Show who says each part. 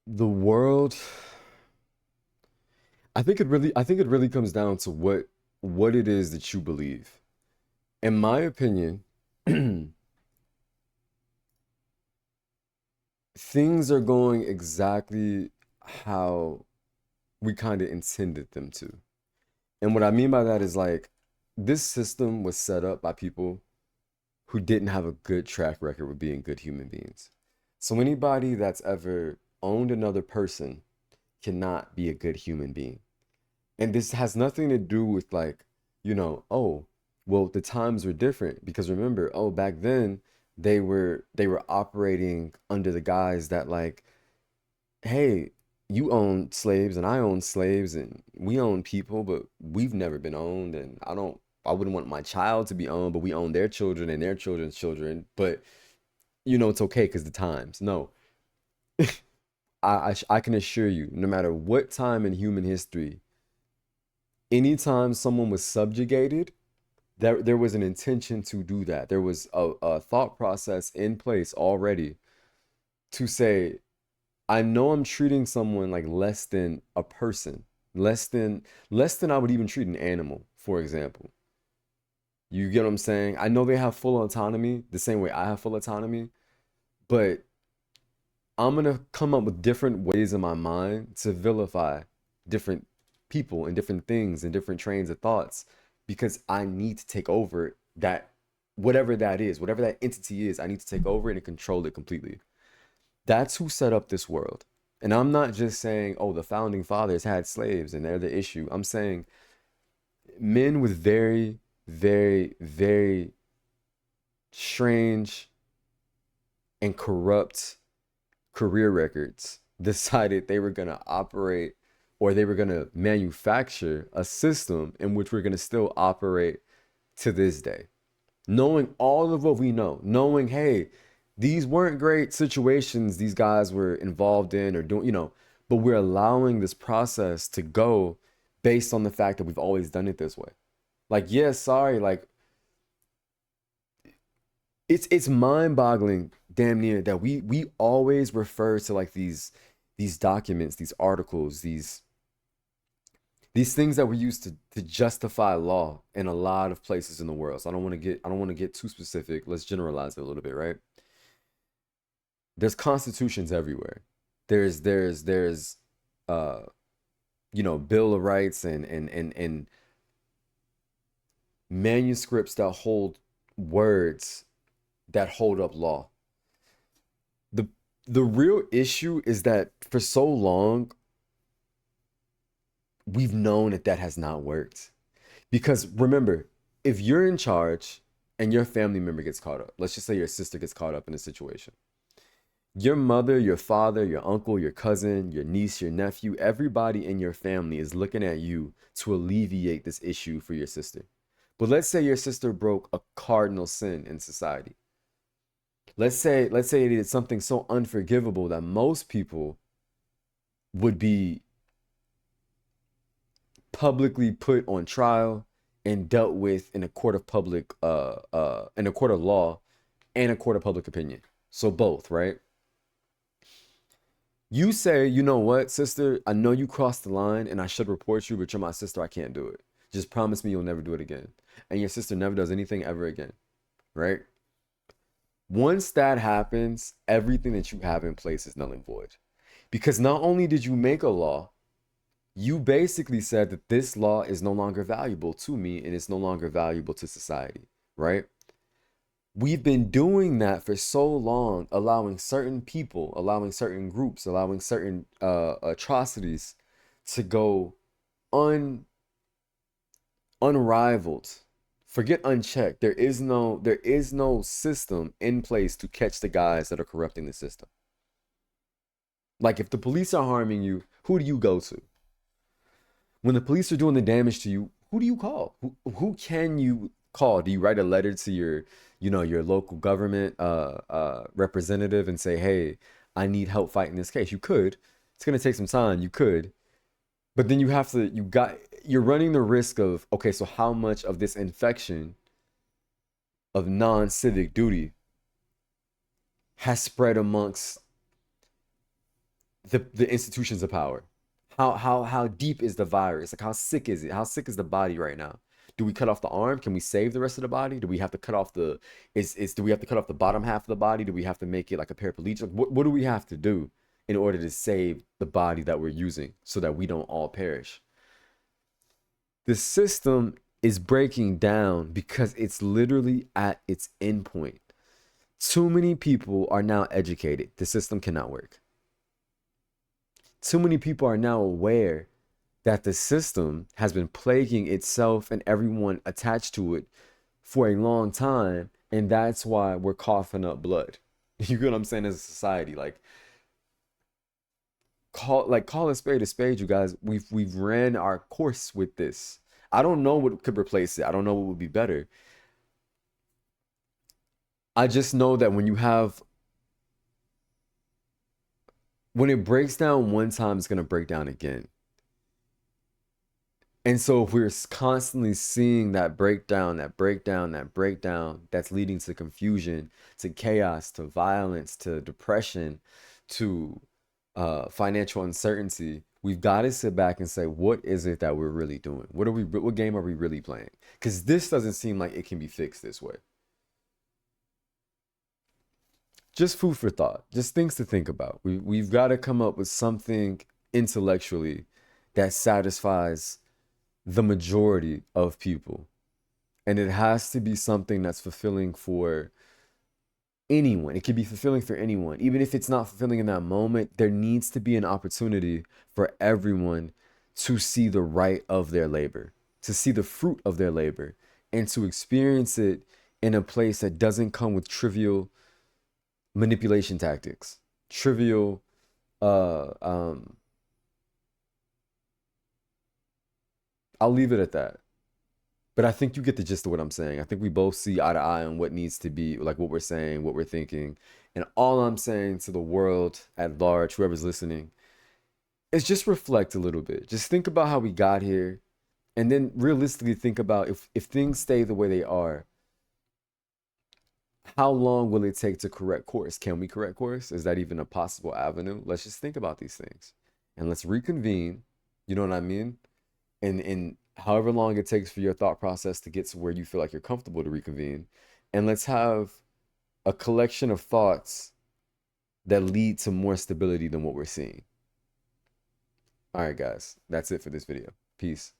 Speaker 1: The world, I think it really comes down to what it is that you believe. In my opinion, things are going exactly how we kind of intended them to. And what I mean by that is like this system was set up by people who didn't have a good track record with being good human beings. So anybody that's ever owned another person cannot be a good human being. And this has nothing to do with like, oh, well, the times were different because remember, oh, back then they were operating under the guise that like, hey, you own slaves and I own slaves and we own people, but we've never been owned and I wouldn't want my child to be owned, but we own their children and their children's children. But it's okay because the times. No, I can assure you, no matter what time in human history, anytime someone was subjugated, there was an intention to do that. There was a thought process in place already to say, I know I'm treating someone like less than a person, less than I would even treat an animal, for example. You get what I'm saying? I know they have full autonomy, the same way I have full autonomy, but I'm gonna come up with different ways in my mind to vilify different people and different things and different trains of thoughts because I need to take over that whatever that is, whatever that entity is, I need to take over it and control it completely. That's who set up this world. And I'm not just saying, oh, the founding fathers had slaves and they're the issue. I'm saying men with very, very, very strange and corrupt career records decided they were going to operate or they were going to manufacture a system in which we're going to still operate to this day. Knowing all of what we know, knowing, hey, these weren't great situations these guys were involved in or doing, but we're allowing this process to go based on the fact that we've always done it this way. Like, yeah, sorry, like it's mind-boggling damn near that we always refer to like these documents, these articles, these things that were used to justify law in a lot of places in the world. So I don't want to get too specific. Let's generalize it a little bit, right? There's constitutions everywhere. There's uh Bill of Rights and manuscripts that hold words that hold up law. The the real issue is that for so long we've known that that has not worked. Because remember, if you're in charge and your family member gets caught up, let's just say your sister gets caught up in a situation. Your mother, your father, your uncle, your cousin, your niece, your nephew, everybody in your family is looking at you to alleviate this issue for your sister. But let's say your sister broke a cardinal sin in society. Let's say it did something so unforgivable that most people would be publicly put on trial and dealt with in a court of public in a court of law and a court of public opinion. So both, right? You say, you know what, sister, I know you crossed the line and I should report you, but you're my sister, I can't do it. Just promise me you'll never do it again. And your sister never does anything ever again, right? Once that happens, everything that you have in place is null and void. Because not only did you make a law, you basically said that this law is no longer valuable to me and it's no longer valuable to society, right? We've been doing that for so long, allowing certain people, allowing certain groups, allowing certain atrocities to go un unrivaled. Forget unchecked. There is no system in place to catch the guys that are corrupting the system. Like if the police are harming you, who do you go to? When the police are doing the damage to you, who do you call? Who can you call? Do you write a letter to your local government representative and say, "Hey, I need help fighting this case." You could. It's gonna take some time. You could, but then you're running the risk of, okay, so how much of this infection of non-civic duty has spread amongst the institutions of power. How deep is the virus? Like how sick is it? How sick is the body right now? Do we cut off the arm? Can we save the rest of the body? Do we have to cut off the is do we have to cut off the bottom half of the body? Do we have to make it like a paraplegic? Like, what do we have to do in order to save the body that we're using so that we don't all perish? The system is breaking down because it's literally at its end point. Too many people are now educated. The system cannot work. Too many people are now aware that the system has been plaguing itself and everyone attached to it for a long time, and that's why we're coughing up blood. You get what I'm saying? As a society, call a spade, you guys. We've ran our course with this. I don't know what could replace it. I don't know what would be better. I just know that when it breaks down one time, it's gonna break down again. And so if we're constantly seeing that breakdown, that's leading to confusion, to chaos, to violence, to depression, to financial uncertainty, we've got to sit back and say, what is it that we're really doing? What game are we really playing? Because this doesn't seem like it can be fixed this way. Just food for thought, just things to think about. We've got to come up with something intellectually that satisfies the majority of people. And it has to be something that's fulfilling for anyone. It can be fulfilling for anyone. Even if it's not fulfilling in that moment, there needs to be an opportunity for everyone to see the right of their labor, to see the fruit of their labor, and to experience it in a place that doesn't come with trivial manipulation tactics, trivial I'll leave it at that. But I think you get the gist of what I'm saying. I think we both see eye to eye on what needs to be, like what we're saying, what we're thinking. And all I'm saying to the world at large, whoever's listening, is just reflect a little bit. Just think about how we got here. And then realistically think about if things stay the way they are, how long will it take to correct course? Can we correct course? Is that even a possible avenue? Let's just think about these things. And let's reconvene. You know what I mean? And however long it takes for your thought process to get to where you feel like you're comfortable to reconvene. And let's have a collection of thoughts that lead to more stability than what we're seeing. All right, guys, that's it for this video. Peace.